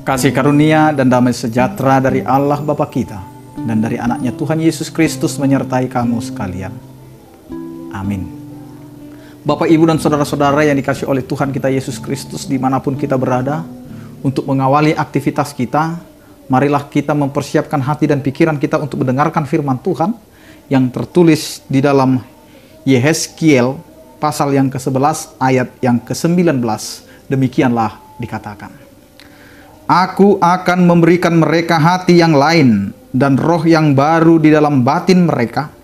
Kasih karunia dan damai sejahtera dari Allah Bapa kita dan dari anaknya Tuhan Yesus Kristus menyertai kamu sekalian. Amin. Bapak, Ibu, dan saudara-saudara yang dikasihi oleh Tuhan kita Yesus Kristus dimanapun kita berada, untuk mengawali aktivitas kita, marilah kita mempersiapkan hati dan pikiran kita untuk mendengarkan firman Tuhan yang tertulis di dalam Yehezkiel pasal yang ke-11 ayat yang ke-19. Demikianlah dikatakan. Aku akan memberikan mereka hati yang lain dan roh yang baru di dalam batin mereka.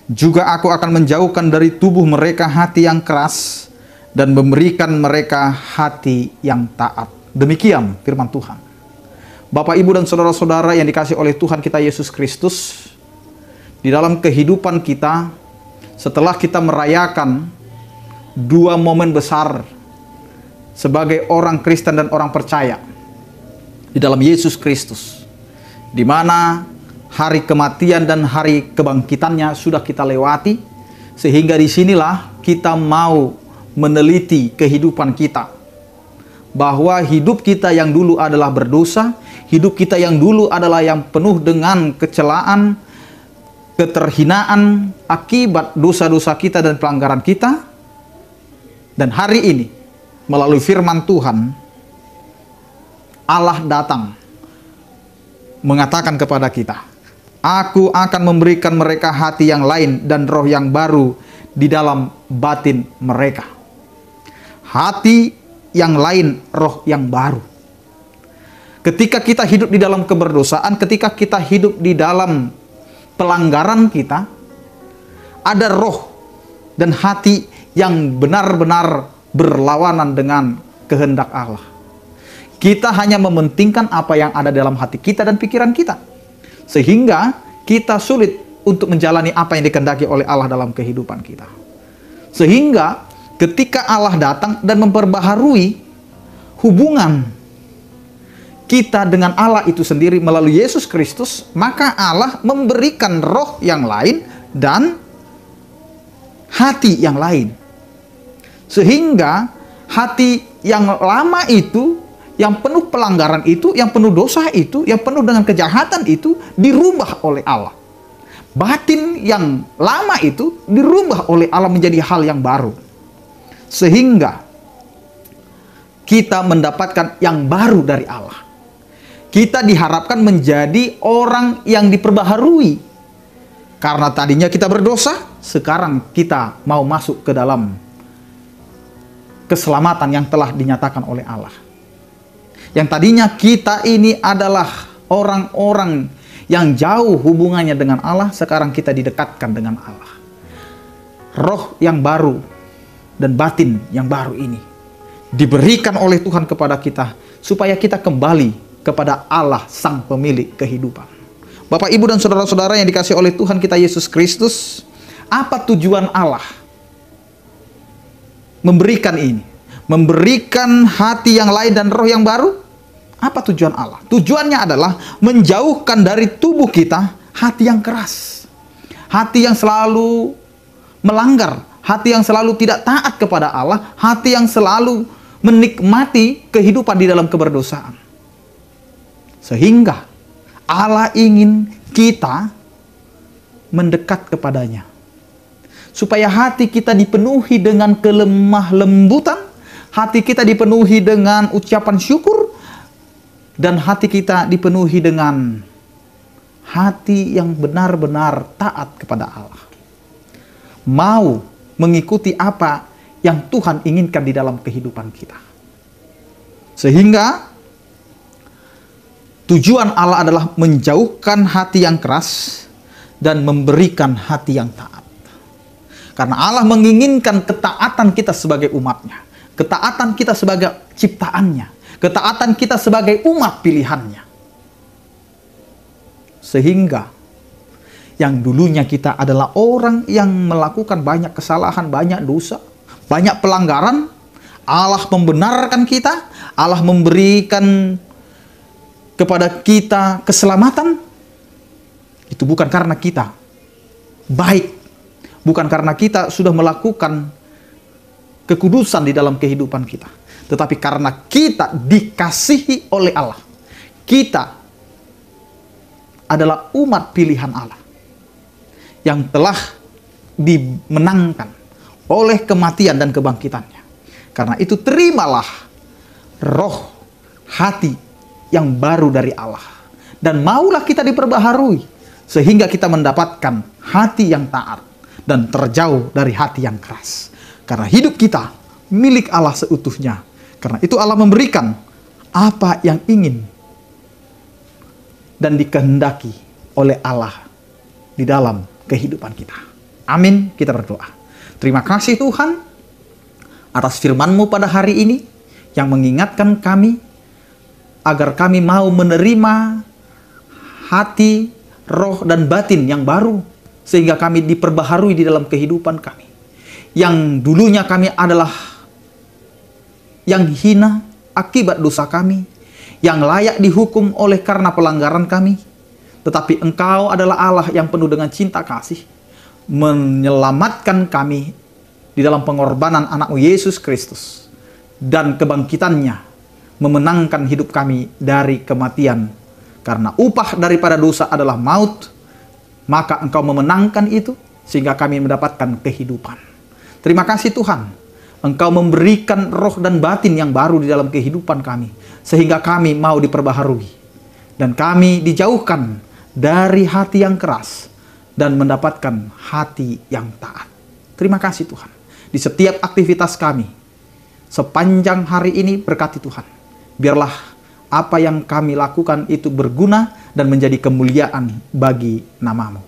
Juga aku akan menjauhkan dari tubuh mereka hati yang keras dan memberikan mereka hati yang taat. Demikian firman Tuhan. Bapak, Ibu, dan saudara-saudara yang dikasihi oleh Tuhan kita Yesus Kristus, di dalam kehidupan kita, setelah kita merayakan dua momen besar sebagai orang Kristen dan orang percaya di dalam Yesus Kristus, di mana hari kematian dan hari kebangkitannya sudah kita lewati, sehingga disinilah kita mau meneliti kehidupan kita, bahwa hidup kita yang dulu adalah berdosa, hidup kita yang dulu adalah yang penuh dengan kecelaan, keterhinaan akibat dosa-dosa kita dan pelanggaran kita. Dan hari ini melalui firman Tuhan, Allah datang mengatakan kepada kita, aku akan memberikan mereka hati yang lain dan roh yang baru di dalam batin mereka. Hati yang lain, roh yang baru. Ketika kita hidup di dalam keberdosaan, ketika kita hidup di dalam pelanggaran kita, ada roh dan hati yang benar-benar berlawanan dengan kehendak Allah. Kita hanya mementingkan apa yang ada dalam hati kita dan pikiran kita, sehingga kita sulit untuk menjalani apa yang dikehendaki oleh Allah dalam kehidupan kita. Sehingga ketika Allah datang dan memperbaharui hubungan kita dengan Allah itu sendiri melalui Yesus Kristus, maka Allah memberikan roh yang lain dan hati yang lain. Sehingga hati yang lama itu, yang penuh pelanggaran itu, yang penuh dosa itu, yang penuh dengan kejahatan itu dirubah oleh Allah. Batin yang lama itu dirubah oleh Allah menjadi hal yang baru. Sehingga kita mendapatkan yang baru dari Allah. Kita diharapkan menjadi orang yang diperbaharui. Karena tadinya kita berdosa, sekarang kita mau masuk ke dalam keselamatan yang telah dinyatakan oleh Allah. Yang tadinya kita ini adalah orang-orang yang jauh hubungannya dengan Allah, sekarang kita didekatkan dengan Allah. Roh yang baru dan batin yang baru ini diberikan oleh Tuhan kepada kita, supaya kita kembali kepada Allah sang pemilik kehidupan. Bapak, Ibu, dan saudara-saudara yang dikasihi oleh Tuhan kita Yesus Kristus, apa tujuan Allah memberikan ini? Memberikan hati yang lain dan roh yang baru? Apa tujuan Allah? Tujuannya adalah menjauhkan dari tubuh kita hati yang keras, hati yang selalu melanggar, hati yang selalu tidak taat kepada Allah, hati yang selalu menikmati kehidupan di dalam keberdosaan. Sehingga Allah ingin kita mendekat kepadanya, supaya hati kita dipenuhi dengan kelemah lembutan, hati kita dipenuhi dengan ucapan syukur, dan hati kita dipenuhi dengan hati yang benar-benar taat kepada Allah. Mau mengikuti apa yang Tuhan inginkan di dalam kehidupan kita. Sehingga tujuan Allah adalah menjauhkan hati yang keras dan memberikan hati yang taat. Karena Allah menginginkan ketaatan kita sebagai umatnya, ketaatan kita sebagai ciptaannya, ketaatan kita sebagai umat pilihannya. Sehingga yang dulunya kita adalah orang yang melakukan banyak kesalahan, banyak dosa, banyak pelanggaran, Allah membenarkan kita, Allah memberikan kepada kita keselamatan. Itu bukan karena kita baik, bukan karena kita sudah melakukan kekudusan di dalam kehidupan kita, tetapi karena kita dikasihi oleh Allah. Kita adalah umat pilihan Allah yang telah dimenangkan oleh kematian dan kebangkitannya. Karena itu terimalah roh hati yang baru dari Allah. Dan maulah kita diperbaharui sehingga kita mendapatkan hati yang taat dan terjauh dari hati yang keras. Karena hidup kita milik Allah seutuhnya. Karena itu Allah memberikan apa yang ingin dan dikehendaki oleh Allah di dalam kehidupan kita. Amin, kita berdoa. Terima kasih Tuhan atas firman-Mu pada hari ini yang mengingatkan kami agar kami mau menerima hati, roh, dan batin yang baru sehingga kami diperbaharui di dalam kehidupan kami. Yang dulunya kami adalah yang hina akibat dosa kami, yang layak dihukum oleh karena pelanggaran kami. Tetapi Engkau adalah Allah yang penuh dengan cinta kasih, menyelamatkan kami di dalam pengorbanan anak-Mu Yesus Kristus dan kebangkitannya, memenangkan hidup kami dari kematian. Karena upah daripada dosa adalah maut, maka Engkau memenangkan itu sehingga kami mendapatkan kehidupan. Terima kasih Tuhan, Engkau memberikan roh dan batin yang baru di dalam kehidupan kami, sehingga kami mau diperbaharui. Dan kami dijauhkan dari hati yang keras dan mendapatkan hati yang taat. Terima kasih Tuhan. Di setiap aktivitas kami, sepanjang hari ini berkati Tuhan. Biarlah apa yang kami lakukan itu berguna dan menjadi kemuliaan bagi nama-Mu.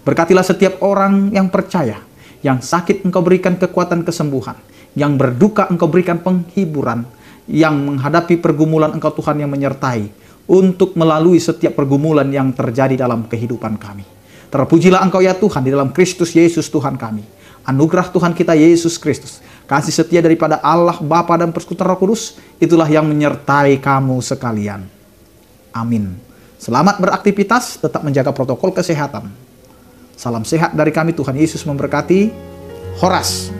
Berkatilah setiap orang yang percaya, yang sakit Engkau berikan kekuatan kesembuhan, yang berduka Engkau berikan penghiburan, yang menghadapi pergumulan Engkau Tuhan yang menyertai, untuk melalui setiap pergumulan yang terjadi dalam kehidupan kami. Terpujilah Engkau ya Tuhan di dalam Kristus Yesus Tuhan kami. Anugerah Tuhan kita Yesus Kristus, kasih setia daripada Allah Bapa dan Persekutuan Roh Kudus, itulah yang menyertai kamu sekalian. Amin. Selamat beraktivitas, tetap menjaga protokol kesehatan. Salam sehat dari kami, Tuhan Yesus memberkati. Horas.